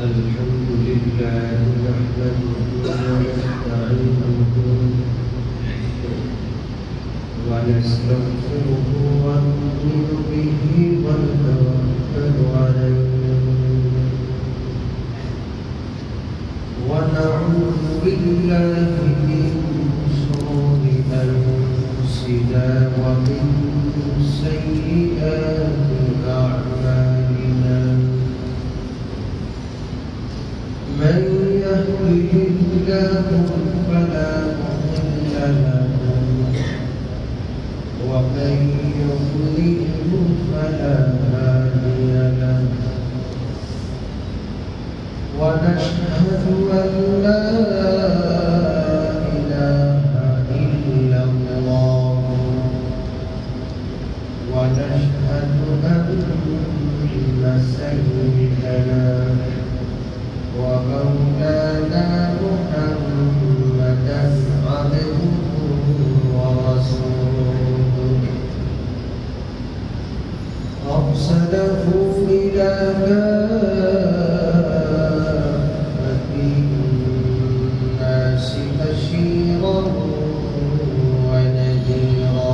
الحمد لله نحمده ونستعينه ونستغفره ونؤمن به ونتوكل عليه ونعوذ بالله من شرور أنفسنا ومن سيئات أعمالنا من يهده الله فلا مضل له ومن يضلل فلا هادي له ونشهد أن لا إله إلا الله ونشهد أن سيدنا ومولانا محمدا عبده ورسوله أرسله إلى كافة الناس بشيرا ونذيرا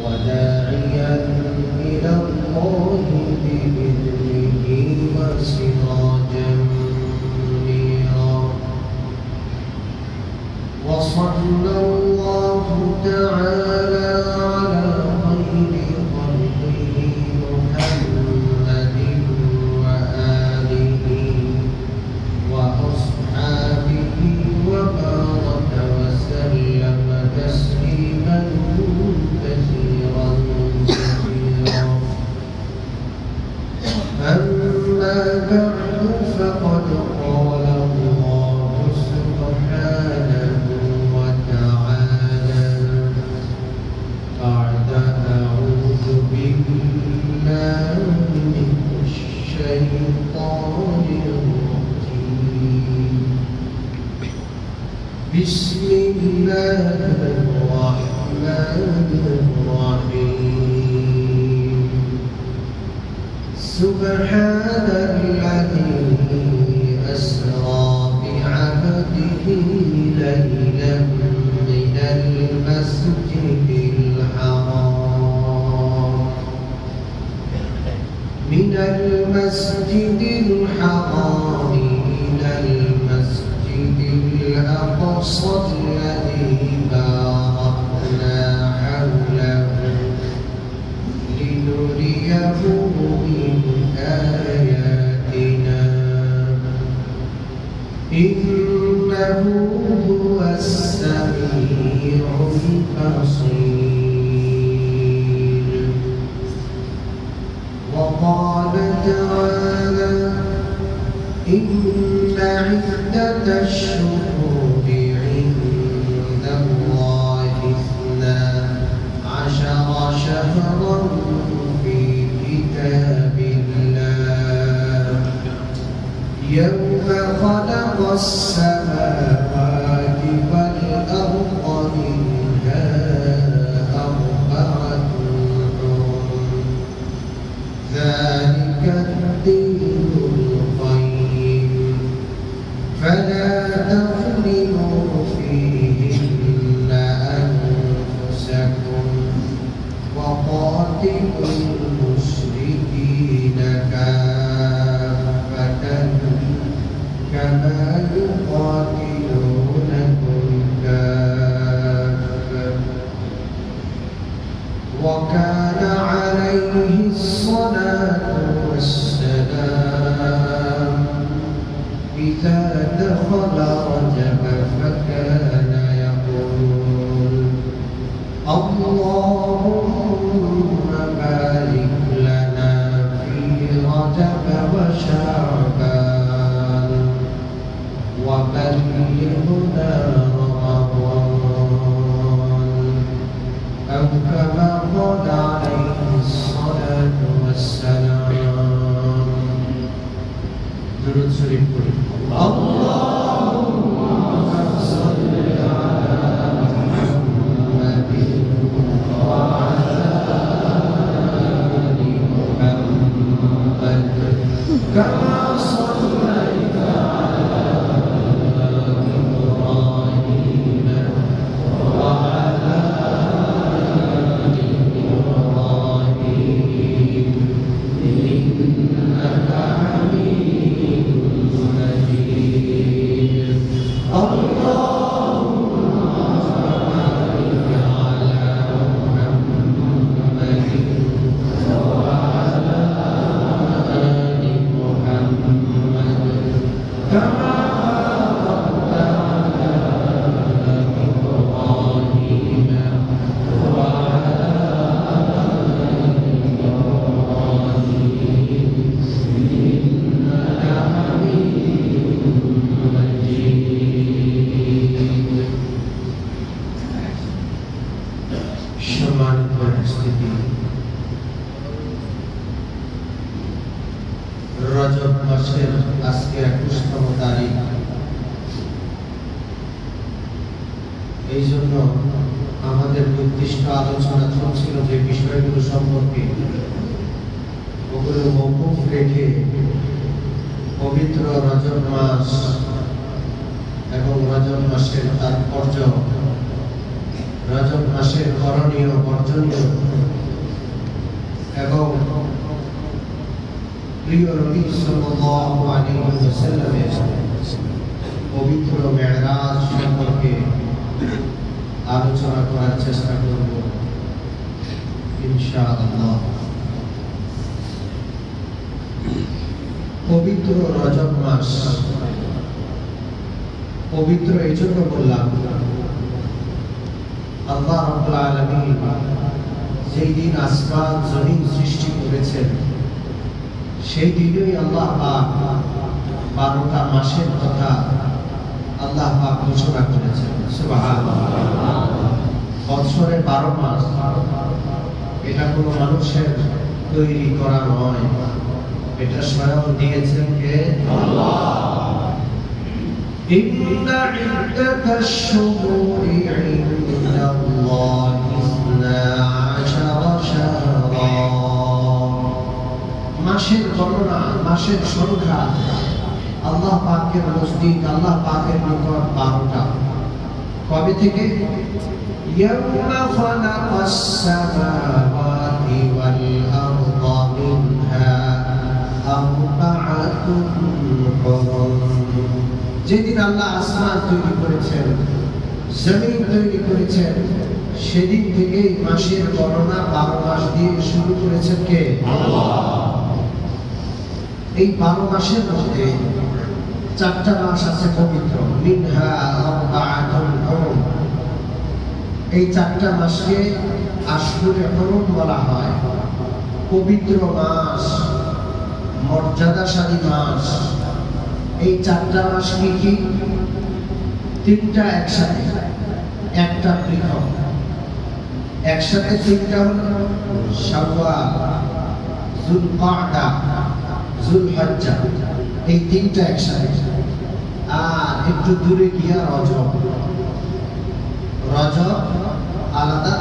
وداعيا إلى الله بإذنه وسراجا منيرا وصلى الله تعالى على خير خلقه محمد وآله وأصحابه وبارك وسلم تسليما كثيرا أما بعد فقد قال الله سبحانه وتعالى بعد أعوذ بالله من الشيطان الرجيم بسم الله الرحمن الرحيم سبحان الذي أسرى بعبده ليلا من المسجد الحرام إلى المسجد الأقصى الذي باركنا حوله لنريه من آياتنا إنه هو السميع البصير وقال تعالى إن عدة الشهور عند الله 12 شهرا في كتاب الله يوم خلق السماوات والأرض منها 4 حرم ذلك الدين القيم فلا تظلموا فيهن أنفسكم وقاتلوا المشركين كافة كما يقاتلونكم كافة وكان عليه الصلاة والسلام إذا دخل رجب فكان يقول اللهم بارك لنا في رجب وشعبان وبلغنا رمضان أو كما قال عليه الصلاة والسلام درود شريف اللهم صل على محمد وعلى آل محمد كما صليت على إبراهيم وعلى آل إبراهيم إنك حميد مجيد اللهم بارك على محمد وعلى آل محمد كما باركت على إبراهيم وعلى آل إبراهيم إنك حميد مجيد সম্মানিত উপস্থিতি, রজব মাসের আজকে 21তম তারিখ। এই জন্য আমাদের নির্দিষ্ট আলোচনা চলছিল যে বিষয়গুলো সম্পর্কে, ওগুলো মওকুফ রেখে পবিত্র রজব মাস এবং রজব মাসের তাৎপর্য, রজব মাসের করণীয় বর্জনীয় এবং প্রিয় নবী সাল্লাল্লাহু আলাইহি ওয়াসাল্লামের পবিত্র মেরাজ সম্পর্কে আলোচনা করার চেষ্টা করব ইনশাআল্লাহ। পবিত্র রজব মাস পবিত্র এই জন্য বললাম, আল্লাহ রাব্বুল আলামিন যেই দিন আসমান জমিন সৃষ্টি করেছেন, সেই দিনই আল্লাহ পাক 12টা মাসের কথা আল্লাহ পাক ঘোষণা করেছেন। সুবহানাল্লাহ। বছরে 12 মাস, এটা কোনো মানুষের তৈরি করা নয়, এটা স্বয়ং দিয়েছেন কে? আল্লাহ। إن عدة الشهور عند الله 12 شهرا। মাসের গণনা, মাসের সংখ্যা আল্লাহ পাকের নজদিক, আল্লাহ পাকের নিকট 12টা। কবে থেকে? ইয়াউমা খালাকাস সামাওয়াতি ওয়াল আরদা মিনহা আরবাআতুন হুরুম। যেদিন আল্লাহ আসমান তৈরি করেছেন, জমিন তৈরি করেছেন, সেদিন থেকেই মাসের গণনা 12 মাস দিয়ে শুরু করেছেন কে? আল্লাহ। এই 12 মাসের মধ্যে 4টা মাস আছে পবিত্র, মিনহা আরবাআতুন হুরুম। এই 4টা মাসকে আশহুরে হুরুম বলা হয়, পবিত্র মাস, মর্যাদাশালী মাস। এই 4টা মাস কি? 3টা একসাথে, একটা পৃথক। একসাথে 3টা হলো শাওয়াল, যুলকাদা, যুলহজ্জা। এই 3টা একসাথে। আর একটু দূরে গিয়া রজব, রজব আলাদা।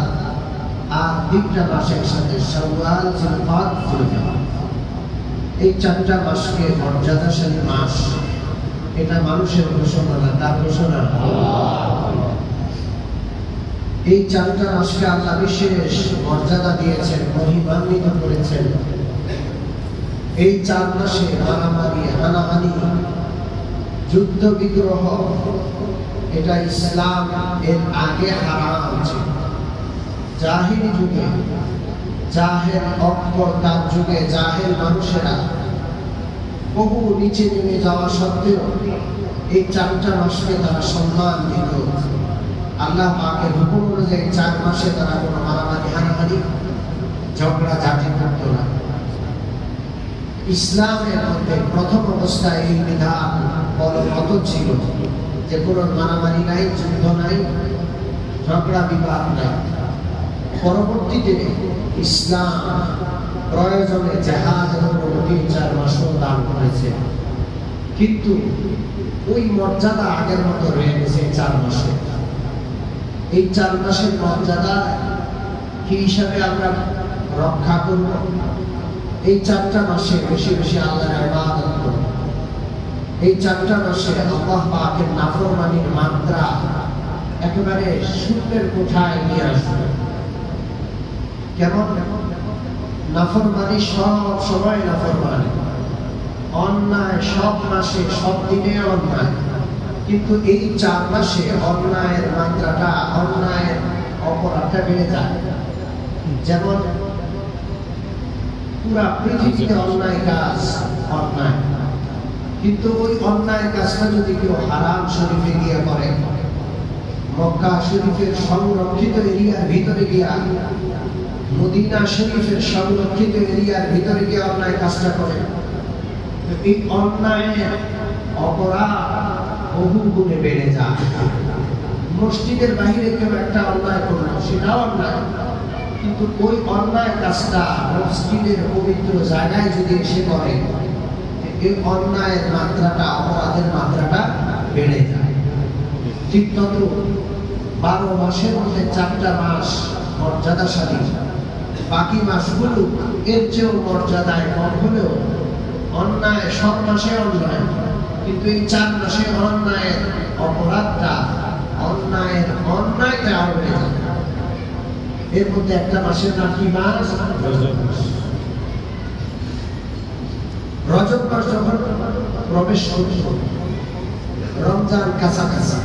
আর 3টা মাস একসাথে, শাওয়াল, যুলকাদ, যুলহজ্জা। এই 4টা মাসকে মর্যাদাশালী মাস, এটা মানুষের ঘোষণা না, তার ঘোষণা আল্লাহ। এই 4টা মাসকে আল্লাহ বিশেষ মর্যাদা দিয়েছেন, মহিমান্বিত করেছেন। এই 4 মাসে মারামারি, হানাহানি, যুদ্ধ বিগ্রহ, এটা ইসলাম এর আগে হারাম ছিল। জাহিলি যুগে, জাহেল অকবর তার যুগে জাহেল মানুষেরা বহু নিচে নেমে যাওয়া সত্ত্বেও এই 4টা মাসকে তারা সম্মান দিত। আল্লাহ পাকের হুকুম অনুযায়ী 4 মাসে তারা কোনো মারামারি, হানাহানি, ঝগড়া ঝাঁটি করত না। ইসলামের মধ্যে প্রথম অবস্থায় এই বিধান বলবৎ ছিল যে কোনো মারামারি নাই, যুদ্ধ নাই, ঝগড়া বিবাদ নাই। পরবর্তীতে ইসলাম প্রয়োজনে জিহাদের অনুমতি 4 মাসও দান করেছে, কিন্তু ওই মর্যাদা আগের মতো রয়ে গেছে 4 মাসে। এই 4 মাসের মর্যাদা কি হিসাবে আমরা রক্ষা করব? এই 4টা মাসে বেশি বেশি আল্লাহর ইবাদত করুন। এই 4টা মাসে আল্লাহ পাকের নাফরমানির মাত্রা একেবারে শূন্যের কোঠায় নিয়ে আসবে। কেমন? নাফরমানি সব সময় নাফরমানি, অন্যায় সব মাসে সব দিনে অন্যায়, কিন্তু এই 4 মাসে অন্যায়ের মাত্রাটা, অন্যায়ের অপরাধটা বেড়ে যায়। যেমন পুরা পৃথিবীতে অন্যায় কাজ অন্যায়, কিন্তু ওই অন্যায় কাজটা যদি কেউ হারাম শরীফে গিয়ে করে, মক্কা শরীফের সংরক্ষিত এরিয়ার ভিতরে গিয়া, মদিনা শরীফের সংরক্ষিত এরিয়ার ভিতরে গিয়ে অন্যায় কাজটা করে, এই অন্যায়ের অপরাধ বহু গুণে বেড়ে যায়। মসজিদের বাহিরে কেউ একটা অন্যায় করলো, সেটাও অন্যায়, কিন্তু ওই অন্যায় কাজটা মসজিদের পবিত্র জায়গায় যদি এসে করে, এই অন্যায়ের মাত্রাটা, অপরাধের মাত্রাটা বেড়ে যায়। ঠিক তত 12 মাসের মধ্যে 4টা মাস মর্যাদাশালী, বাকি মাসগুলো এর চেয়েও মর্যাদায় কম হলেও অন্যায় সব মাসে অন্যায়, কিন্তু এই 4 মাসে অন্যায়ের অপরাধটা, অন্যায়টা আরো বেড়ে যায়। এর মধ্যে একটা মাসের নাম কি মাস? রজব মাস যখন প্রবেশ করছে, রমজান কাছাকাছি,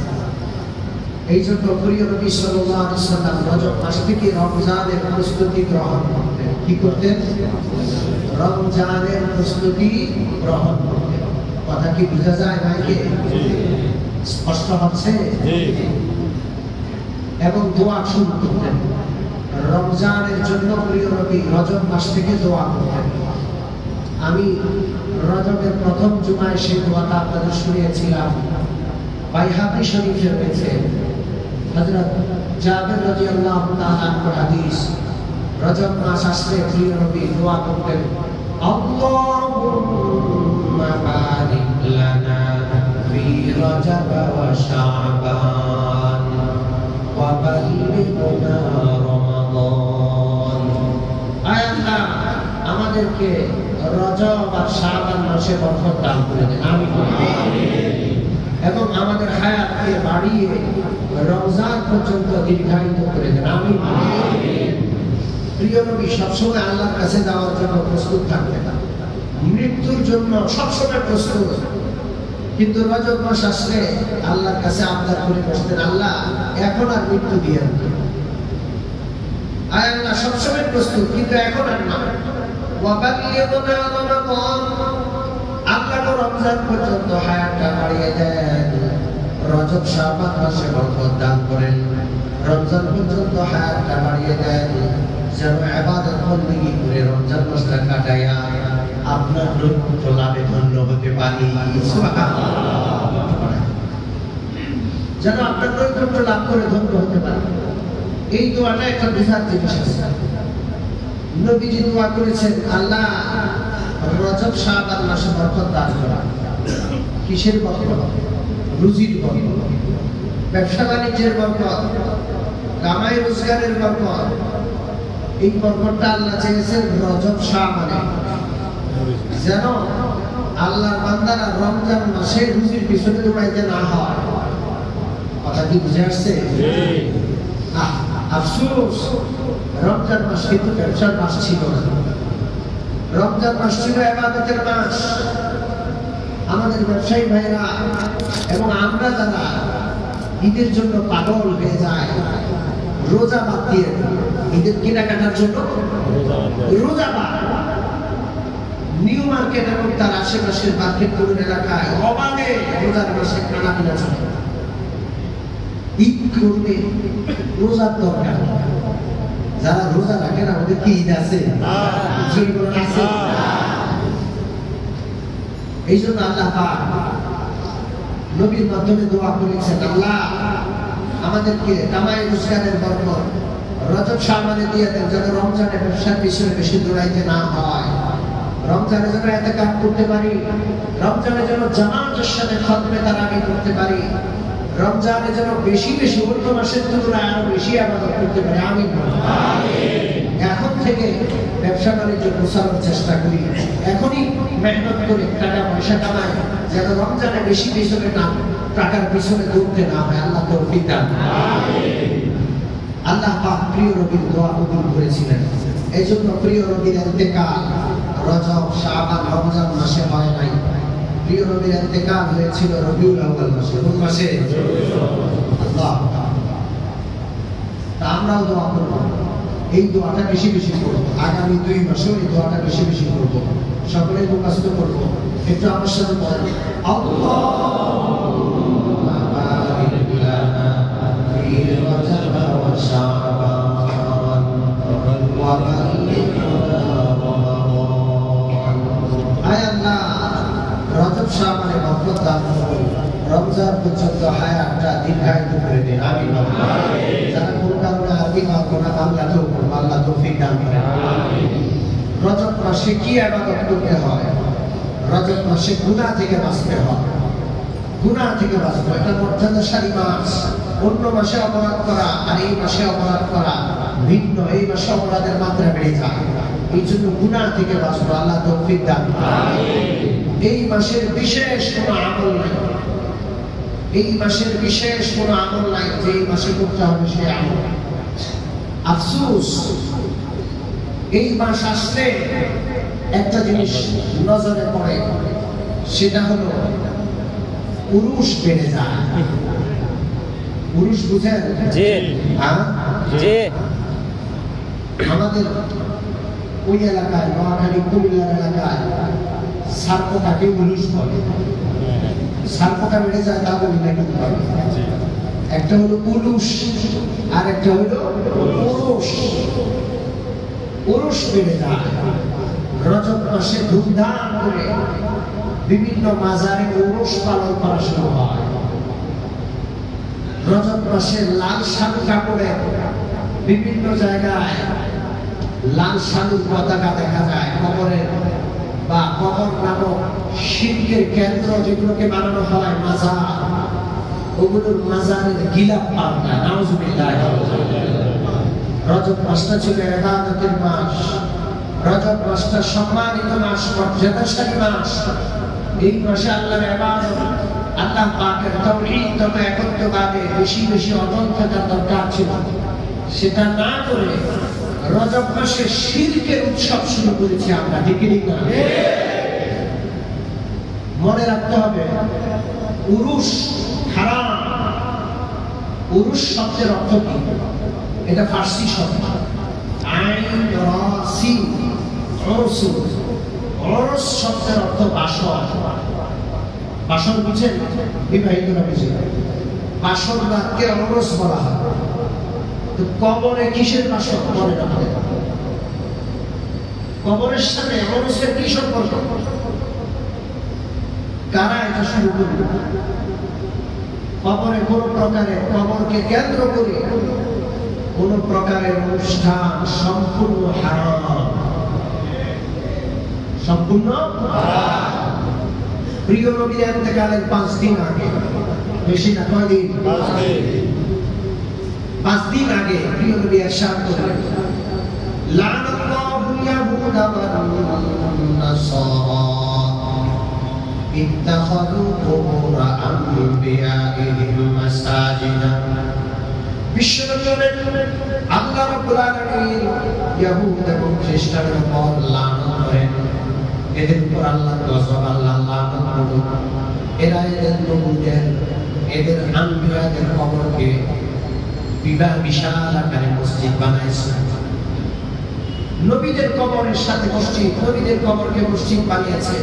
এই জন্য প্রিয় নবী সাল্লাল্লাহু আলাইহি ওয়াসাল্লাম রজব মাস থেকে রমজানের প্রস্তুতি গ্রহণ করতেন। কি করতেন? রমজানের প্রস্তুতি গ্রহণ করতেন। কথা কি বোঝা যায় ভাইকে? স্পষ্ট হচ্ছে? এবং দোয়া শুরু করতেন রমজানের জন্য। প্রিয় নবী রজব মাস থেকে দোয়া করতেন। আমি রজবের প্রথম জুমায় সেই দোয়াটা আপনাদের শুনিয়েছিলাম, বাইহাকি শরীফে রয়েছে। হযরত জাবের রাদিয়াল্লাহু তাআলা আনহু হাদিস, রজব মাস আসলে প্রিয় নবী দোয়া করতেন, আল্লাহুম্মা বারিক লানা ফি রজব ওয়া শাবান ওয়া বাল্লিগনা রমাদান। আয় আল্লাহ, আমাদেরকে রজব আর শাবান মাসে বরকত দান করে দেন, আমিন। এবং আমাদের হায়াতকে বাড়িয়ে রমজান পর্যন্ত দীর্ঘায়িত করে দেন, আমিন। প্রিয় নবী সবসময় আল্লাহর কাছে যাওয়ার জন্য প্রস্তুত থাকতেন, মৃত্যুর জন্য সবসময় প্রস্তুত, কিন্তু রজব মাস আসলে আল্লাহর কাছে আবদার করে বসতেন, আল্লাহ এখন আর মৃত্যু দিয়েন না। আল্লাহ সবসময় প্রস্তুত, কিন্তু এখন আর না। ওয়াবাল্লিগনা রমাদান, আল্লাহ রমজান পর্যন্ত হায়াতটা বাড়িয়ে দেন, রজব শাবান মাসে বরকত দান করেন, রমজান পর্যন্ত হায়াতটা বাড়িয়ে দেন, যেন ইবাদত বন্দেগী করে রমজান মাসটা কাটায়া আপনার নৈকট্য লাভে ধন্য হতে পারি। সুবহানাল্লাহ। যেন আপনার নৈকট্য লাভ করে ধন্য হতে পারি। এই দোয়াটা একটা বিশাল জিনিস আছে। নবীজি দোয়া করেছেন, আল্লাহ রজব শাবান মাসে বরকত দান করেন। কিসের বরকত? রুজির বরকত, ব্যবসা বাণিজ্যের বরকত, কামাই রোজগারের বরকত। এই বরকতটা আল্লাহ চেয়েছেন রজব শাবানে, যেন আল্লাহর বান্দারা রমজান মাসে রুজির পিছনে দৌড়াইতে না হয়। কথা কি বুঝে আসছে? আফসোস, রমজান মাস কিন্তু ব্যবসার মাস ছিল না। রমজান মাস ছিল ইবাদতের মাস। আমাদের ব্যবসায়ী ভাইরা এবং আমরা যারা ঈদের জন্য পাগল হয়ে যায়, রোজা বাদ দিয়ে ঈদের কেনাকাটার জন্য রোজা বাদ, নিউ মার্কেট এবং তার আশেপাশের মার্কেট তরুণ এলাকায় অবাধে রোজার মাসে খানা পিনা চলে। ঈদ করবে, রোজার দরকার। যারা রোজা রাখে না ওদের কি ঈদ আছে? এই জন্য আল্লাহ পাক নবীর মাধ্যমে দোয়া করেছেন, আল্লাহ আমাদেরকে কামাই রোজগারের বরকত রজব শাবানে দিয়ে দেন, যেন রমজানে ব্যবসার পিছনে বেশি দৌড়াইতে না হয়, রমজানে যেন ইতিকাফ করতে পারি, রমজানে যেন জামাতের সাথে খতমে তারাবি করতে পারি, রমজানে যেন বেশি বেশি অন্য মাসের তুলনায় আরো বেশি ইবাদত করতে পারি, আমিন। এখন থেকে ব্যবসা বাণিজ্য গোছানোর চেষ্টা করি, এখনই মেহনত করে টাকা পয়সা কামাই, যেন রমজানে বেশি পিছনে না, টাকার পিছনে দৌড়তে না হয়। আল্লাহ তৌফিক দান। আল্লাহ পাক প্রিয় নবীর দোয়া কবুল করেছিলেন। এই জন্য প্রিয় নবীর ইন্তেকাল রজব, শাবান, রমজান মাসে হয় নাই। প্রিয় নবীর ইন্তেকাল হয়েছিল রবিউল আউয়াল মাসে। কোন মাসে? আল্লাহ। তা আমরাও দোয়া করব, এই দোয়াটা বেশি বেশি করব, আগামী 2 মাসেও এই দোয়াটা বেশি বেশি করব, সকলেই মুখস্থ করব। একটু আমার সাথে বলেন, আল্লাহুম্মা বারিক লানা ফি রজব ওয়া শাবান ওয়া বাল্লিগনা রমাদান। আয় আল্লাহ, রজব শাবানে বরকত দান করুন, রমজান পর্যন্ত হায়াতটা দীর্ঘায়িত করে দিন। আমিন। যারা কোন কারণে আরবি পারবো না, বাংলাতেও পড়বো, আল্লাহ তৌফিক দান করেন। রজব মাসে কি ইবাদত করতে হয়? রজব মাসে গুনাহ থেকে বাঁচতে হয়, গুনাহ থেকে বাঁচতে হয়। এটা মর্যাদাশালী মাস। অন্য মাসে অপরাধ করা আর এই মাসে অপরাধ করা ভিন্ন। এই মাসে অপরাধের মাত্রা বেড়ে যায়, এই জন্য গুনাহ থেকে বাঁচবো। আল্লাহ তৌফিক দান করেন। এই মাসের বিশেষ কোনো আমল নাই, এই মাসের বিশেষ কোনো আমল নাই যে এই মাসে করতে হবে সে আমল। আফসোস, এই মাস আসলে একটা জিনিস নজরে পড়ে, সেটা হলো উরুস বেড়ে যায়। উরুস বুঝেন? জি। জি। আমাদের ওই এলাকায়, নোয়াখালী কুমিল্লার এলাকায় সার্কটাকে উরুস বলে। সার্কটা বেড়ে যায় তা বলি না, কিন্তু একটা হলো উলুস আর একটা হলো উরুস। উরুস বেড়ে যায়। রজব মাসে ধুমধাম করে বিভিন্ন মাজারে উরুস পালন করা শুরু হয়। রজব মাসে লাল শালু কাপড়ে বিভিন্ন জায়গায় লাল শালুর পতাকা দেখা যায়। কবরের বা কবর নামক শিরকের কেন্দ্র যেগুলোকে বানানো হয় মাজার, ওগুলোর মাজারের গিলাপ পাল্টা। নাউজুবিল্লাহ। রজব মাসটা ছিল ইবাদতের মাস, রজব মাসটা সম্মানিত মাস, মর্যাদাশালী মাস। এই মাসে আল্লাহর ইবাদত, আল্লাহ পাকের তাওহীদ তথা একত্ববাদে বেশি বেশি অটল থাকার দরকার ছিল। সেটা না করে রজব মাসে শিরকের উৎসব শুরু করেছি আমরা, ঠিক না? মনে রাখতে হবে, উরুস হারাম। উরুস শব্দের অর্থ কি? এটা ফার্সি শব্দ, আইন রা সিন, উরুস। উরুস শব্দের অর্থ বাসর। বাসর বুঝেন? বিবাহিতরা বুঝেন? বাসর রাতকে উরুস বলা হয়। তো কবরে কিসের বাসর? মনে রাখতে হবে, কবরের সাথে উরুসের কি সম্পর্ক? কারা এটা শুরু করবে? কবরে কোন প্রকারের, কবরকে কেন্দ্র করে কোন প্রকারের অনুষ্ঠান সম্পূর্ণ হারাম, সম্পূর্ণ হারাম। প্রিয় নবীর ইন্তেকালের 5 দিন আগে, বেশি না, কয়দিন? 5 দিন আগে প্রিয় নবী ইরশাদ করলেন, লানাল্লাহু ইয়াহুদা ওয়ান নাসারা ইত্তাখাযু কুবুর আনবিয়াইহিম মাসাজিদা। বিশ্বনবী বলেন, আল্লাহ রাব্বুল আলামিন ইহুদ এবং খ্রিস্টানদের উপর লানত করেন। এদের উপর আল্লাহ গজব, আল্লাহ লানত করুন। এরা এদের নবীদের, এদের আনবিয়াদের কবরকে বিশাল আকারে মসজিদ বানাইছে। নবীদের কবরের সাথে মসজিদ, নবীদের কবরকে মসজিদ বানিয়েছে।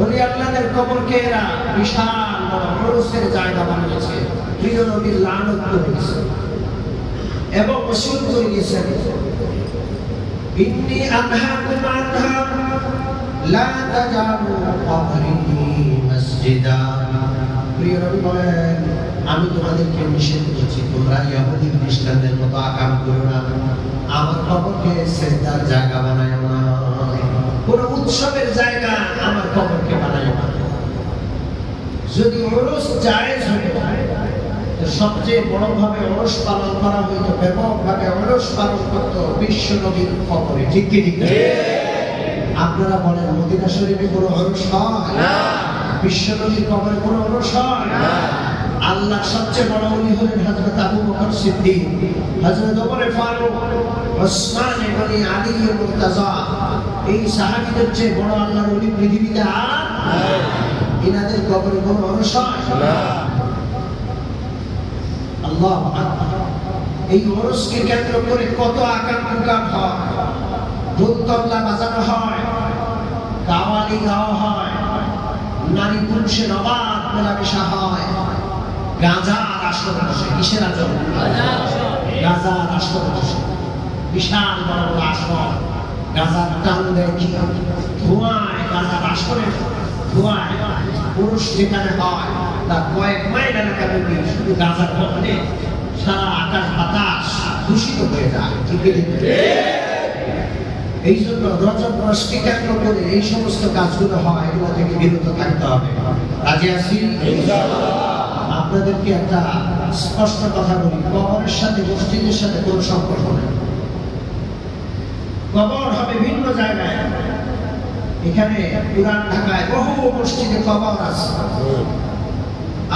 ওলি আল্লাহদের কবরকে এরা বিশাল বড় উরুসের জায়গা বানিয়েছে। প্রিয় নবীর লানত করেছে এবং ওসিল করে দিয়েছেন, ইন্নী আনহাকুম আনহা লা তাজালু কবরি মসজিদা। প্রিয় নবী বলেন, আমি তোমাদেরকে নিষেধ করছি, তোমরা ইহুদি খ্রিস্টানদের মতো আকাম করো না, আমার কবরকে সিজদার জায়গা বানায়ো না, কোন উৎসবের জায়গা আমার কবরকে বানায়ো না। যদি উরুস জায়েজ হয় সবচেয়ে বড়ভাবে ওরস পালন করা হইতো, ব্যাপকভাবে ওরস পালন করত বিশ্ব নবীর কবরে। ঠিক কি ঠিক? আপনারা বলেন মদিনা শরীফে কোনো ওরস হয় না? বিশ্ব নবীর কবরে কোনো ওরস হয় না? আল্লাহ সবচেয়ে বড় ওলি হলেন হযরত আবু বকর সিদ্দিক, হযরত ওমর ফারুক, ওসমান ইবনে আলী মুর্তাজা। এই সাহাবীদের চেয়ে বড় আল্লাহর ওলি পৃথিবীতে আর নাই। ইনাদের কবরে কোনো ওরস হয় না। আল্লাহু আকবার। এই ওরসকে কেন্দ্র করে কত আকাম কুকাম হয়, ঢোল তবলা বাজানো হয়, কাওয়ালি গাওয়া হয়, নারী পুরুষের অবাধ মেলামেশা হয়, গাঁজার আসর বসে। কিসের আসর? গাঁজার আসর বসে। বিশাল বড় বড় আসর, গাঁজার টান দেয় কি ধোঁয়ায়, গাঁজার আসরের ধোঁয়ায় পুরুষ যেখানে হয় তার কয়েক মাইল এলাকা ব্যাপী শুধু গাঁজার গন্ধে সারা আকাশ বাতাস দূষিত হয়ে যায়। ঠিক ঠিক? এই জন্য রজব মাসকে কেন্দ্র করে এই সমস্ত কাজগুলো হয়, এগুলো থেকে বিরত থাকতে হবে। রাজি আছি? আপনাদেরকে একটা স্পষ্ট কথা বলি, কবরের সাথে মসজিদের সাথে কোনো সম্পর্ক নেই। কবর হবে ভিন্ন জায়গায়। এখানে পুরান ঢাকায় বহু মসজিদে কবর আছে।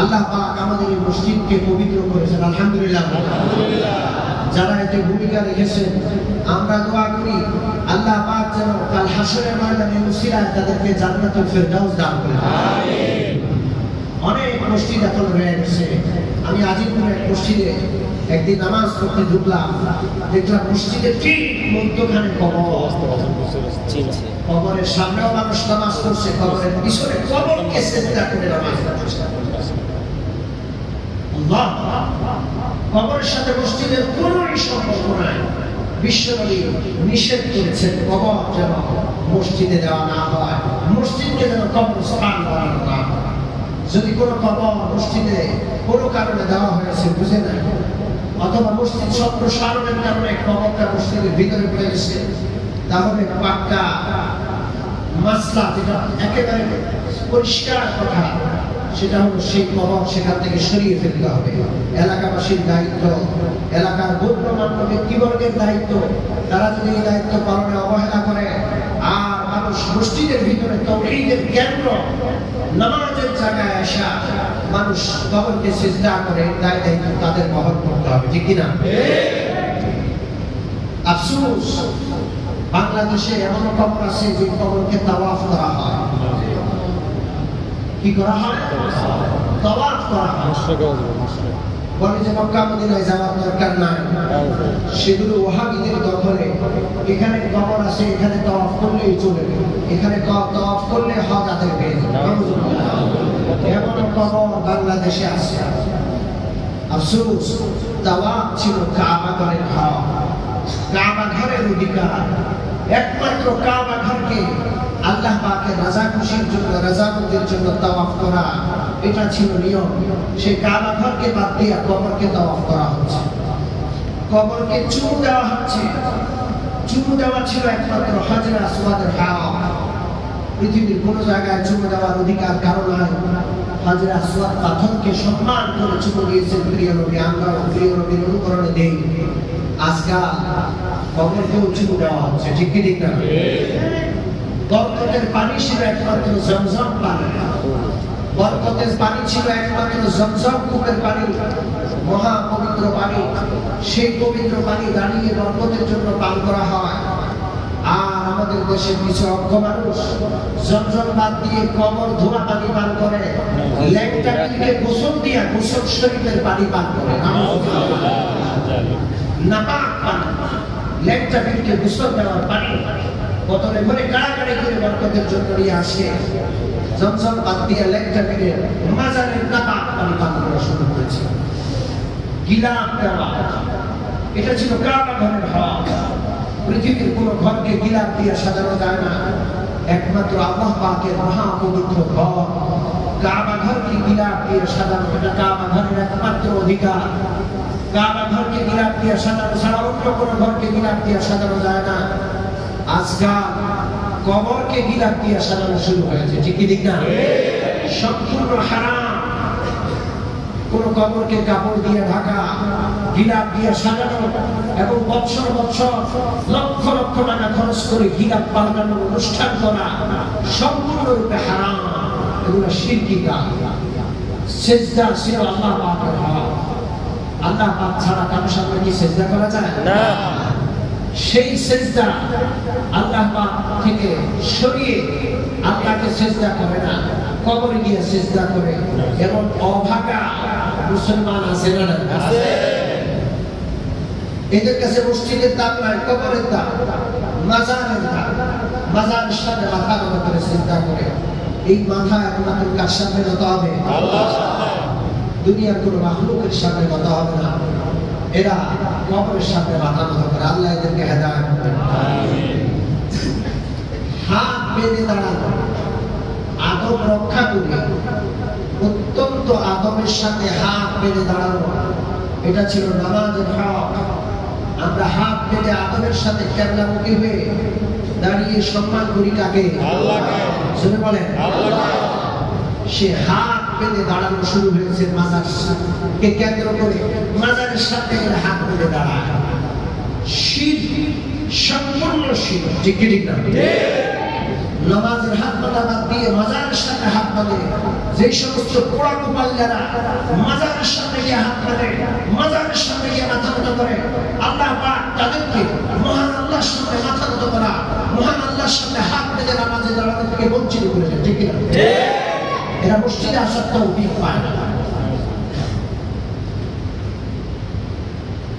আল্লাহ পাক আমাদের এই মসজিদকে পবিত্র করেছেন, আলহামদুলিল্লাহ। যারা এতে ভূমিকা রেখেছেন আমরা দোয়া করি আল্লাহ পাক যেন কাল হাসরের ময়দানে উসিলায় তাদেরকে জান্নাতুল ফেরদাউস দান করেন। আমিন। অনেক মসজিদ এখন রয়ে গেছে। আমি আজিমপুরে এক মসজিদে একদিন নামাজ পড়তে ঢুকলাম, দেখলাম মসজিদের ঠিক মধ্যখানে কবর। কবরের সামনেও মানুষ নামাজ পড়ছে, কবরের পিছনে কবরকে সিজদা করে নামাজ পড়ছে। আল্লাহ, কবরের সাথে মসজিদের কোনো সম্পর্ক নাই। বিশ্বনবী নিষেধ করেছেন কবর যেন মসজিদে দেওয়া না হয়, মসজিদকে যেন কবরস্থান বানানো না হয়। যদি কোনো কবর মসজিদে কোনো কারণে দেওয়া হয়েছে বুঝে নাই, অথবা মসজিদ সম্প্রসারণের কারণে কবরটা মসজিদের ভিতরে পড়ে গেছে, তাহলে পাক্কা মাসলা, যেটা একেবারে পরিষ্কার কথা, সেটা হলো সেই কবর সেখান থেকে সরিয়ে ফেলতে হবে। এলাকাবাসীর দায়িত্ব, এলাকার গণ্যমান্য ব্যক্তিবর্গের দায়িত্ব। তারা যদি এই দায়িত্ব পালনে অবহেলা করে আর মানুষ মসজিদের ভিতরে তাওহীদের কেন্দ্র নামাজের জায়গায় আসা মানুষ কবরকে সিজদা করে, দায়িত্ব তাদের বহন করতে হবে। ঠিক কিনা? আফসোস, বাংলাদেশে এমন কবর আছে যে কবরকে তাওয়াফ করা হয়। কি করা হয়? তাওয়াফ করা হয়। বলে যে মক্কা মদিনায় যাওয়ার দরকার নাই, সেগুলো ওয়াহাবিদের দখলে। এখানে কবর আছে, এখানে তাওয়াফ করলেই চলবে, এখানে তাওয়াফ করলে হজ আদায় হয়ে যাবে। এমন কবর বাংলাদেশে আছে। আফসোস, তাওয়াফ ছিল কাবা ঘরের হক, কাবা ঘরের অধিকার। একমাত্র কাবা ঘরকে আল্লাহ পাকের রাজা খুশির জন্য, রাজামন্দির জন্য তাওয়াফ করা, এটা ছিল নিয়ম। সেই কাবা ঘরকে বাদ দিয়ে কবরকে তাওয়াফ করা হচ্ছে, কবরকে চুমু দেওয়া হচ্ছে। চুমু দেওয়া ছিল একমাত্র হাজরে আসওয়াদের হক। পৃথিবীর কোন জায়গায় চুমু দেওয়ার অধিকার কারো নাই। হাজরে আসওয়াদ পাথরকে সম্মান করে চুমু দিয়েছেন প্রিয় নবী। আমরাও প্রিয় নবীর অনুকরণে দেই। আজকাল কবরকেও চুমু দেওয়া হচ্ছে। ঠিক কি ঠিক না? বরকতের পানি ছিল একমাত্র জমজম পানি, বরকতের পানি ছিল একমাত্র জমজম কূপের পানি, মহা পবিত্র পানি। সেই পবিত্র পানি দাঁড়িয়ে বরকতের জন্য পান করা হয়। আর আমাদের দেশের কিছু অজ্ঞ মানুষ জমজম বাদ দিয়ে কবর ধোয়া পানি পান করে, ল্যাংটা পিলকে গোসল দিয়া গোসল শরীফের পানি পান করে। নাপাক পানি, ল্যাংটা পিলকে গোসল দেওয়ার পানি বোতলে ভরে কাড়াকাড়ি করে বরকতের জন্য নিয়ে আসে। জমজম বাদ দিয়ে ল্যাংটা পিলে মাজারের নাপাক পানি পান করা শুরু করেছে। গিলাপ দেওয়া, এটা ছিল কাবা ঘরের হক। পৃথিবীর কোন ঘরকে গিলাপ দিয়ে সাজানো যায় না, একমাত্র আল্লাহ পাকের মহা পবিত্র ঘর কাবা ঘরকে গিলাপ দিয়ে সাজানো, এটা কাবা ঘরের একমাত্র অধিকার। কাবা ঘরকে গিলাপ দিয়ে সাজানো ছাড়া অন্য কোন ঘরকে গিলাপ দিয়ে সাজানো যায় না। আজকাল কবরকে গিলাপ দিয়ে সাজানো শুরু হয়েছে। ঠিক কি ঠিক না? সম্পূর্ণ হারাম। কোন কবরকে কাপড় দিয়ে ঢাকা, গিলাপ দিয়ে সাজানো এবং বৎসর বৎসর লক্ষ লক্ষ টাকা খরচ করে গিলাপ পাল্টানোর অনুষ্ঠান করা সম্পূর্ণরূপে হারাম। এগুলো শিরকি কাজ। সিজদা ছিল আল্লাহ পাকের হক। আল্লাহ পাক ছাড়া কারোর সামনে কি সিজদা করা যায় না? সেই সিজদা আল্লাহ পাক থেকে সরিয়ে আল্লাহকে সিজদা করে না, কবরে গিয়ে সিজদা করে। এমন অভাগা মুসলমান আছে না? আছে। এদের কাছে মসজিদের দাম নয়, কবরের দাম, মাজারের দাম। মাজারের সামনে মাথা নত করে সিজদা করে। এই মাথা একমাত্র কার সামনে নত হবে? আল্লাহর সামনে। দুনিয়ার কোনো মাখলুকের সামনে নত হবে না। এরা কবরের সামনে মাথা নত করে। আল্লাহ এদেরকে হেদায়েত করুন। আমিন। হাত বেঁধে দাঁড়ানো, আদব রক্ষা করে অত্যন্ত আদবের সাথে হাত বেঁধে দাঁড়ানো, এটা ছিল নামাজের হক। আমরা হাত বেঁধে আদবের সাথে কিবলামুখী হয়ে দাঁড়িয়ে সম্মান করি কাকে? আল্লাহকে। শুনে বলেন আল্লাহকে। সে হাত বেঁধে দাঁড়ানো শুরু হয়েছে মাজারকে কেন্দ্র করে। মাজারের সাথে হাত বেঁধে দাঁড়ায় শিরক, সম্পূর্ণ শিরক। ঠিক কি ঠিক না? নামাজের হাত বাঁধা বাদ দিয়ে মাজারের সাথে হাত বাঁধে। যে সমস্ত পোড়া কোপাল্লারা মাজারের সামনে গিয়ে হাত বাঁধে, মাজারের সামনে গিয়ে মাথা নত করে, আল্লাহ পাক তাদেরকে মহান আল্লাহর সামনে মাথা নত করা, মহান আল্লাহর সামনে হাত বেঁধে নামাজে দাঁড়ানো থেকে বঞ্চিত করেছে। ঠিক কি না? এরা মসজিদে আসার তৌফিক পায় না।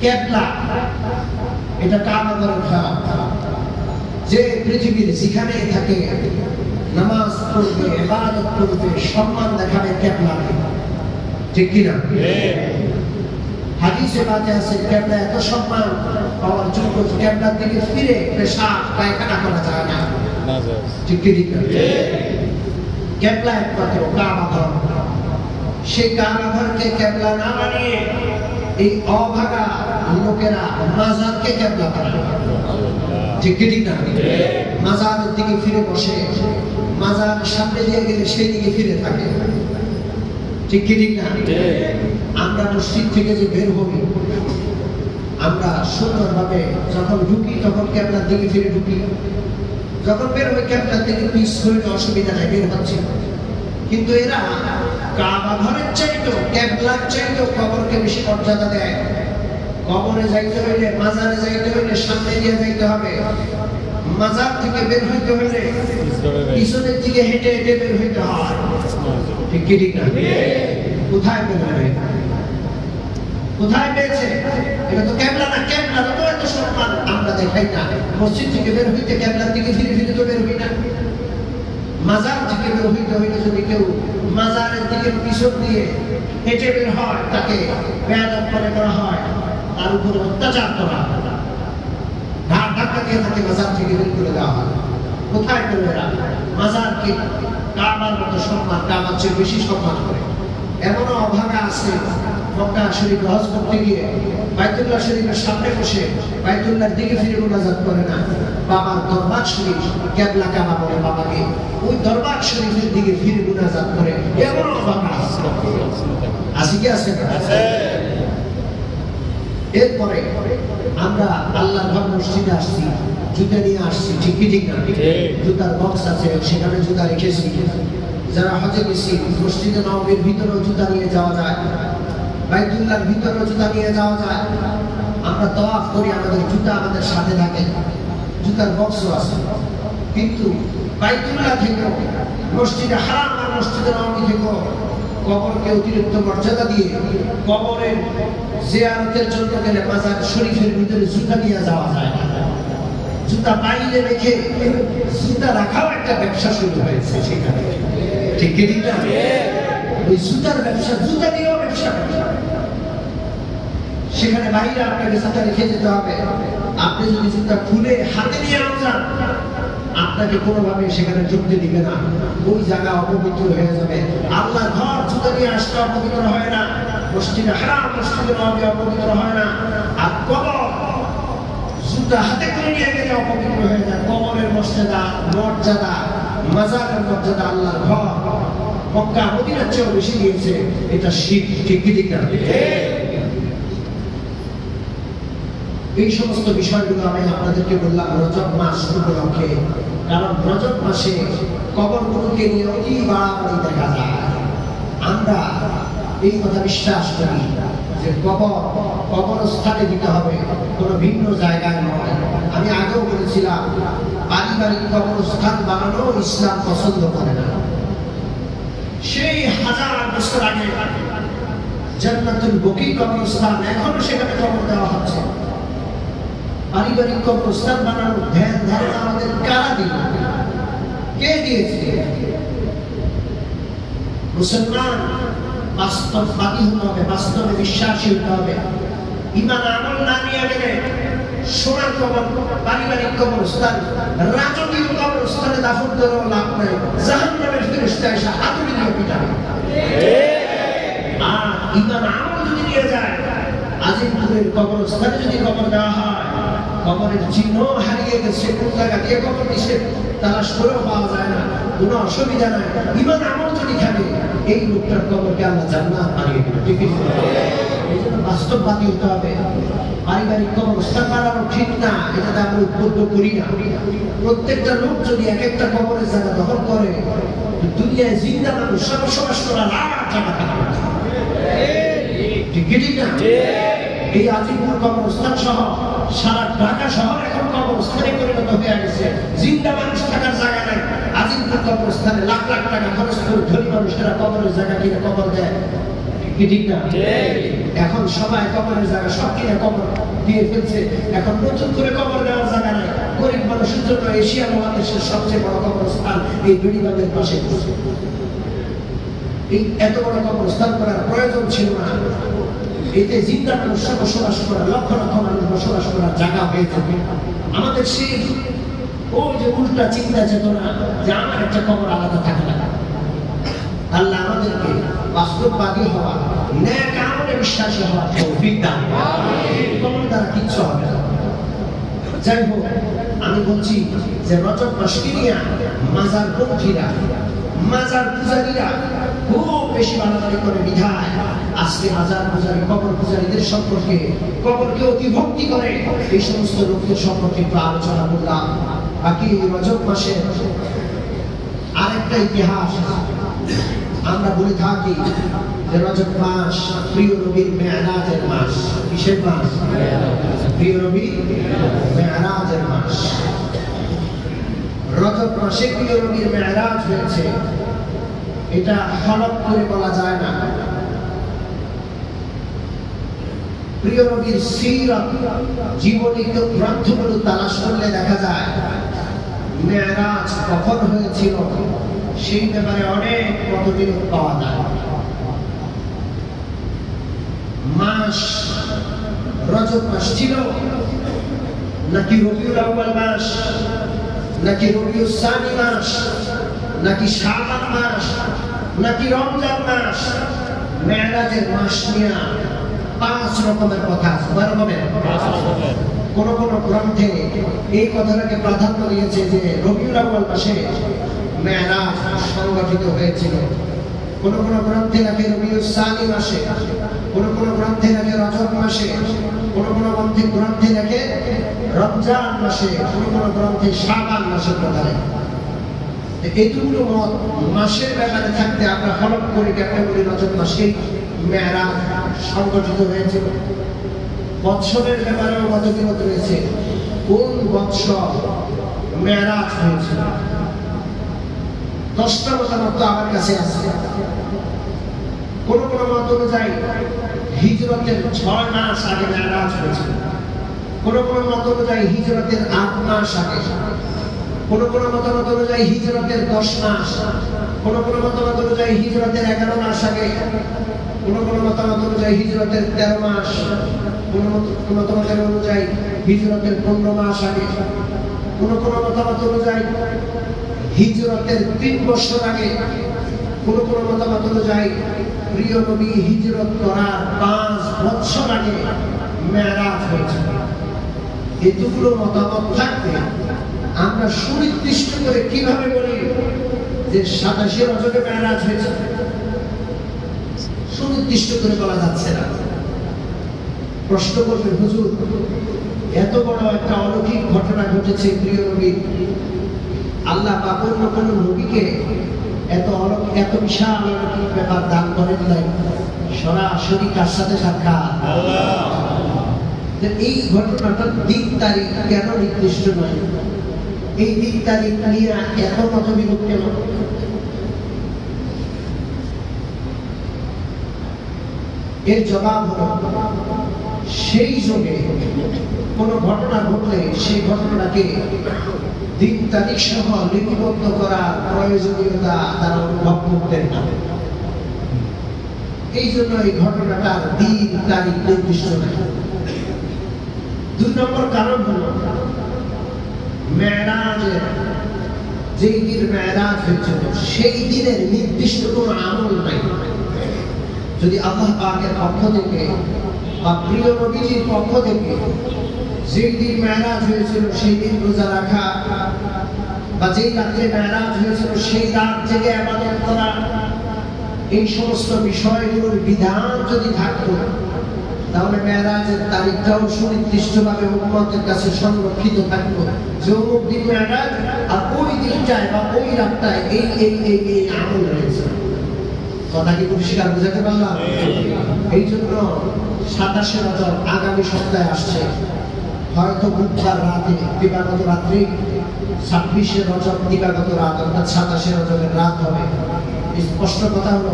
কিবলা এটা কাবাগরের হক। যে পৃথিবীর যেখানে থাকে নামাজ পড়বে, ইবাদত করবে, সম্মান দেখাবে কিবলাকে। ঠিক কি না? হাদিসে বাতে আছে কিবলা এত সম্মান পাওয়ার জন্য কিবলার দিকে ফিরে পেশাব পায়খানা করা যায় না। ঠিক কি ঠিক না? কিবলা একমাত্র কাবাঘর। সেই কাবাঘরকে কিবলা না বানিয়ে এই অভাগা লোকেরা মাজারকে কিবলা বানায়। ঠিক কি ঠিক না? মাজারের দিকে ফিরে বসে, মাজার সামনে দিয়ে গেলে সেই দিকে ফিরে থাকে। ঠিক কি ঠিক না? আমরা মসজিদ থেকে যে বের হই, আমরা সুন্দরভাবে যখন ঢুকি তখন কিবলার দিকে ফিরে ঢুকি, যখন বের হই কিবলার দিকে পিছ হইলে অসুবিধা নাই, বের হচ্ছে। কিন্তু এরা কাবা ঘরের চাইতেও, কিবলার চাইতেও কবরকে বেশি মর্যাদা দেয়। কবরে যাইতে হইলে, মাজারে যাইতে হইলে সামনে দিয়ে যাইতে হবে। মাজার থেকে বের হইতে হইলে পিছনের দিকে হেঁটে হেঁটে বের হইতে হয়। ঠিক কি ঠিক না? কোথায় বের হবে? কোথায় পেয়েছে? এটা তো কিবলা না। কিবলা তো এত সম্মান আমরা দেখাই না। মসজিদ থেকে বের হইতে কিবলার দিকে ফিরে ফিরে তো বের হই না। মাজার থেকে বের হইতে হইলে যদি কেউ মাজারের দিকে পিছন দিয়ে হেঁটে বের হয়, তাকে বেয়াদব মনে করা হয়, তার উপরে অত্যাচার করা, ধাক্কা দিয়ে তাকে মাজার থেকে বের করে দেওয়া হয়। কোথায় করবে এরা? মাজারকে কাবার মতো সম্মান, কাবার চেয়ে বেশি সম্মান করে। এমনও অভাগা আছে মক্কা শরীফে হজ করতে গিয়ে বাইতুল্লাহ শরীফের সামনে বসে বাইতুল্লাহর দিকে ফিরে মুনাজাত করে না, বাবার দরবার শরীফ, কিবলা কাবা বলে বাবাকে, ওই দরবার শরীফের দিকে ফিরে মুনাজাত করে। এমনও অভাগা আছে কি আছে? এরপরে আমরা আল্লাহর ঘর মসজিদে আসছি, জুতা নিয়ে আসছি। ঠিক কি ঠিক না? জুতার বক্স আছে, সেখানে জুতা রেখেছি। যারা হজে গেছি মসজিদে নববীর ভিতরেও জুতা নিয়ে যাওয়া যায়, বাইতুল্লাহর ভিতরেও জুতা নিয়ে যাওয়া যায়। আমরা তাওয়াফ করি, আমাদের জুতা আমাদের সাথে থাকে, জুতার বক্সও আছে। কিন্তু বাইতুল্লাহ থেকে, মসজিদে হারাম আর মসজিদে নববী থেকে কবরকে অতিরিক্ত মর্যাদা দিয়ে কবরের জিয়ারতের জন্য গেলে মাজার শরীফের ভিতরে জুতা নিয়ে যাওয়া যায় না। জুতা বাইরে রেখে জুতা রাখাও একটা ব্যবসা শুরু হয়েছে সেখানে। ঠিক কি ঠিক না? ওই জুতার ব্যবসা, জুতা নিয়েও ব্যবসা। সেখানে বাইরে আপনাকে জুতা রেখে যেতে হবে। আপনি যদি জুতা খুলে হাতে নিয়ে যান, আপনাকে কোনোভাবে সেখানে ঢুকতে দিবে না। ওই জায়গা অপবিত্র হয়ে যাবে। আল্লাহর ঘর জুতা নিয়ে আসতে অপবিত্র হয় না, মসজিদে হারাম মসজিদে নববী অপবিত্র হয় না। আর কবর জুতা হাতে করে নিয়ে গেলে অপবিত্র হয়ে যায়। কবরের মর্যাদা, মাজারের মর্যাদা, আল্লাহর ঘর মক্কা মদিনার চেয়েও বেশি দিয়েছে, এটা শিরক। ঠিক কি ঠিক না? এই সমস্ত বিষয়গুলো আমি আপনাদেরকে বললাম রজব মাস উপলক্ষে, কারণ রজব মাসে কবরগুলোকে নিয়ে অতি বাড়াবাড়ি দেখা যায়। আমরা এই কথা বিশ্বাস করি যে কবরস্থানে দিতে হবে, কোনো ভিন্ন জায়গায় নয়। আমি আগেও বলেছিলাম পারিবারিক কবরস্থান বানানো ইসলাম পছন্দ করে না। সেই 1000 বছর আগে জান্নাতুল বকি কবরস্থান, এখনো সেখানে কবর দেওয়া হচ্ছে। পারিবারিক কবরস্থান বানানোর ধ্যান ধারণা আমাদের কারা দিল? কে দিয়েছে? মুসলমান বাস্তববাদী হতে হবে, বাস্তবে বিশ্বাসী হতে হবে। ঈমান আমল না নিয়ে গেলে সোনার কবর, পারিবারিক কবরস্থান, রাজকীয় কবরস্থানে দাফন করেও লাভ নাই। জাহান্নামের ফেরেশতা এসে হাতুড়ি দিয়ে পিটাবে। আর ঈমান আমল যদি নিয়ে যায়, আজিমপুরের কবরস্থানে যদি কবর দেওয়া হয়, কবরের চিহ্ন হারিয়ে গেছে, কোন জায়গা দিয়ে কবর দিছে তালাশ করেও পাওয়া যায় না, কোনো অসুবিধা নাই। ঈমান আমল যদি থাকে, এই লোকটার কবরকে আল্লাহ জান্নাত বানিয়ে দিবে। ঠিক আছে? এই জন্য বাস্তববাদী হতে হবে। পারিবারিক কবরস্থান বানানো ঠিক না, এটাতে আমরা উদ্বুদ্ধ করি না। প্রত্যেকটা লোক যদি এক একটা কবরের জায়গা দখল করে, দুনিয়ায় জিন্দা মানুষ বসবাস করার আর জায়গা থাকে না। ঠিক ঠিক না? এই আজিমপুর কবরস্থান সহ সারা ঢাকা শহর এখন কবরস্থানে পরিণত হয়ে গেছে। জিন্দা মানুষ থাকার জায়গা নাই। আজিমপুর কবরস্থানে লাখ লাখ টাকা খরচ করে ধনী মানুষেরা কবরের জায়গা কিনে কবর দেয়। ঠিক না? এখন সবাই কবরের জায়গা সব কিনে কবর দিয়ে ফেলছে। এখন নতুন করে কবর দেওয়ার জায়গা নাই। গরিব মানুষের জন্য এশিয়া মহাদেশের সবচেয়ে বড় কবরস্থান এই বেড়িবাঁধের পাশে। এই এত বড় কবরস্থান করার প্রয়োজন ছিল না। এতে জিন্দা মানুষ বসবাস করার, লক্ষ লক্ষ মানুষ বসবাস করার জায়গা হয়ে যাবে। আমাদের সেই ওই যে উল্টা চিন্তা চেতনা যে আমার একটা কবর আলাদা থাকে না। আল্লাহ আমাদেরকে বাস্তববাদী হওয়া, নেক আমলে বিশ্বাসী হওয়া তৌফিক দান করুন। কবর দ্বারা কিচ্ছু হবে না। যাই হোক, আমি বলছি যে রজব মাসকে নিয়ে মাজার পন্থীরা, মাজার পূজারীরা খুব বেশি বাড়াবাড়ি করে বিধায় আজকে মাজার পূজারী, কবর পূজারীদের সম্পর্কে, কবরকে অতি ভক্তি করে এই সমস্ত লোকদের সম্পর্কে একটু আলোচনা করলাম। বাকি রজব মাসের আরেকটা ইতিহাস আমরা বলে থাকি যে রজব মাস প্রিয় নবীর মেরাজের মাস। কিসের মাস? প্রিয় নবী মেরাজের মাস। রজব মাসে প্রিয় নবীর মেরাজ হয়েছে, এটা হলফ করে বলা যায় না। প্রিয় নবীর সিরাত, জীবনী গ্রন্থগুলো তালাশ করলে দেখা যায় মেরাজ কখন হয়েছিল সেই ব্যাপারে অনেক মতবিরোধ পাওয়া যায়। মাস রজব মাস ছিল নাকি রবিউল আউয়াল মাস, নাকি রবিউল সানি মাস, নাকি শাবান মাস, নাকি রমজান মাস? মেরাজের মাস নিয়ে 5 রকমের কথা আছে। কোন কোন গ্রন্থে এই কথাটাকে প্রাধান্য দিয়েছে যে রবিউল আউয়াল মাসে মেরাজ সংগঠিত হয়েছিল। কোন কোন গ্রন্থে নাকি রবিউল সানি মাসে, কোন কোন গ্রন্থে নাকি রজব মাসে, কোন কোন গ্রন্থে নাকি রমজান মাসে, কোন কোন গ্রন্থে শাবান মাসের কথা লেখা। এইটুকু মত মাসের ব্যাপারে থাকতে আমরা হলফ করে কেমন বলি রজব মাসে মেরাজ সংগঠিত হয়েছিল। বৎসরের ব্যাপারেও মতবিরোধ রয়েছে, কোন বৎসর মেরাজ হয়েছিল। 10টা মতামত আমার কাছে আছে। কোন কোন মত অনুযায়ী হিজরতের 6 মাস আগে মেরাজ হয়েছিল। কোন কোন মত অনুযায়ী হিজরতের 8 মাস আগে। কোন কোন মতামত অনুযায়ী হিজরতের 10 মাস, কোন কোন মতামত অনুযায়ী হিজরতের 11 মাস আগে, কোন কোন মতামত অনুযায়ী হিজরতের 13 মাস, কোন মতামত অনুযায়ী হিজরতের 15 মাস আগে, কোন কোন মতামত অনুযায়ী হিজরতের 3 বছর আগে, কোন কোন মতামত অনুযায়ী প্রিয় নবী হিজরত করার 5 বছর আগে মেরাজ হয়েছিল। এতগুলো মতামত থাকতে আমরা সুনির্দিষ্ট করে কিভাবে বলি যে 87 রজবে মেরাজ হয়েছে, সুনির্দিষ্ট করে বলা যাচ্ছে না। প্রশ্ন করবে, হুজুর এত বড় একটা অলৌকিক ঘটনা ঘটেছে প্রিয় নবীর, আল্লাহ পাক অন্য কোন নবীকে এত বিশাল অলৌকিক ব্যাপার দান করেন নাই, সরাসরি কার সাথে সাক্ষাৎ আল্লাহ। এই ঘটনাটার দিন তারিখ কেন নির্দিষ্ট নয়? এই দিন তারিখ নিয়ে এত মতবিরোধ কেন? এর জবাব হলো, সেই যুগে কোন ঘটনা ঘটলে সেই ঘটনাটাকে দিন তারিখ সহ লিপিবদ্ধ করার প্রয়োজনীয়তা তারা অনুভব করতেন না। এই জন্য এই ঘটনাটার দিন তারিখ নির্দিষ্ট নয়। 2 নম্বর কারণ হলো, মেরাজের যেই দিন মেরাজ হয়েছিল সেই দিনের নির্দিষ্ট কোন আমল নাই। যদি আল্লাহ পাকের পক্ষ থেকে বা প্রিয় নবীজির পক্ষ থেকে যেই দিন মেরাজ হয়েছিল সেই দিন রোজা রাখা, বা যেই রাত্রে মেরাজ হয়েছিল সেই রাত জেগে ইবাদত করা, এই সমস্ত বিষয়গুলোর বিধান যদি থাকতো, তাহলে মেরাজের তারিখটাও সুনির্দিষ্টভাবে উম্মতের কাছে সংরক্ষিত থাকতো যে অমুক দিন মেরাজ, আর ওই দিনটায় বা ওই রাতটায় এই আমল রয়েছে। কথা কি পরিষ্কার বুঝাতে পারলাম? এই জন্য 27 রজব আগামী সপ্তাহে আসছে, হয়তো বুধবার রাতে দিবাগত রাত্রি 26 রজব দিবাগত রাত, অর্থাৎ 27 রজবের রাত হবে। স্পষ্ট কথা হলো,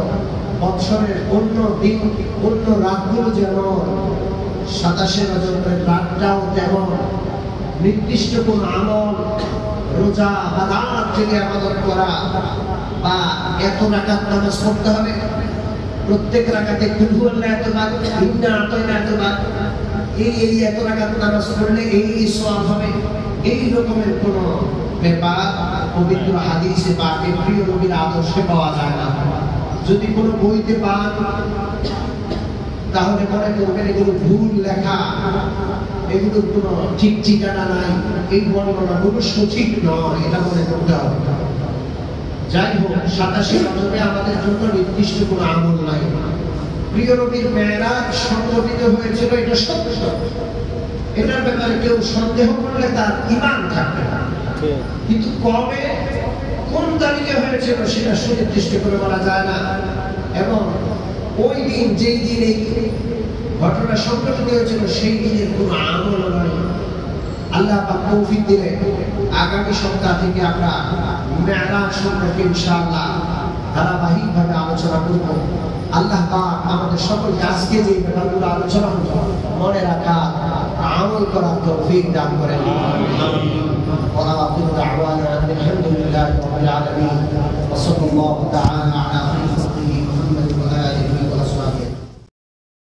বৎসরের অন্য দিন অন্য রাতগুলো যেমন 27 রজবের রাতটাও তেমন নির্দিষ্ট কোন আমল, রোজা বা রাত জেগে ইবাদত করা বা এত রাকাত নামাজ পড়তে হবে, প্রত্যেক রাকাতে কুল হুয়াল্লাহু এতবার, ইন্না আতাইনা এতবার, এই এত রাকাত নামাজ পড়লে এই সওয়াব হবে, এই রকমের কোন ব্যাপার পবিত্র হাদিসে বা প্রিয় নবীর আদর্শে পাওয়া যায় না। যদি কোনো বইতে পান তাহলে মনে করবেন এগুলো ভুল লেখা, এগুলোর কোনো ঠিক ঠিকানা নাই, এই বর্ণনাগুলো সঠিক নয়, এটা মনে করতে হবে। যাই হোক, 27 রজবে আমাদের জন্য নির্দিষ্ট কোনো আমল নাই। প্রিয় নবীর মেরাজ সংঘটিত হয়েছিল, এটা সত্য। এটার ব্যাপারে কেউ সন্দেহ করলে তার ঈমান থাকবে না। কিন্তু কবে কোন তারিখে হয়েছিল সেটা সুনির্দিষ্ট করে বলা যায় না। এবং ওই দিন যেই দিন এই ঘটনা সংঘটিত হয়েছিল সেই দিনের কোনো আমল নয়। আল্লাহ পাক তৌফিক দিলে আগামী সপ্তাহ থেকে আমরা মেরাজ সম্পর্কে ইনশাআল্লাহ ধারাবাহিকভাবে আলোচনা করব। আল্লাহ পাক আমাদের সকলকে আজকে যে ব্যাপারগুলো আলোচনা হলো মনে রাখা, আমল করার তৌফিক দান করেন। وآخر دعوانا الحمد لله رب العالمين وصلى الله تعالى على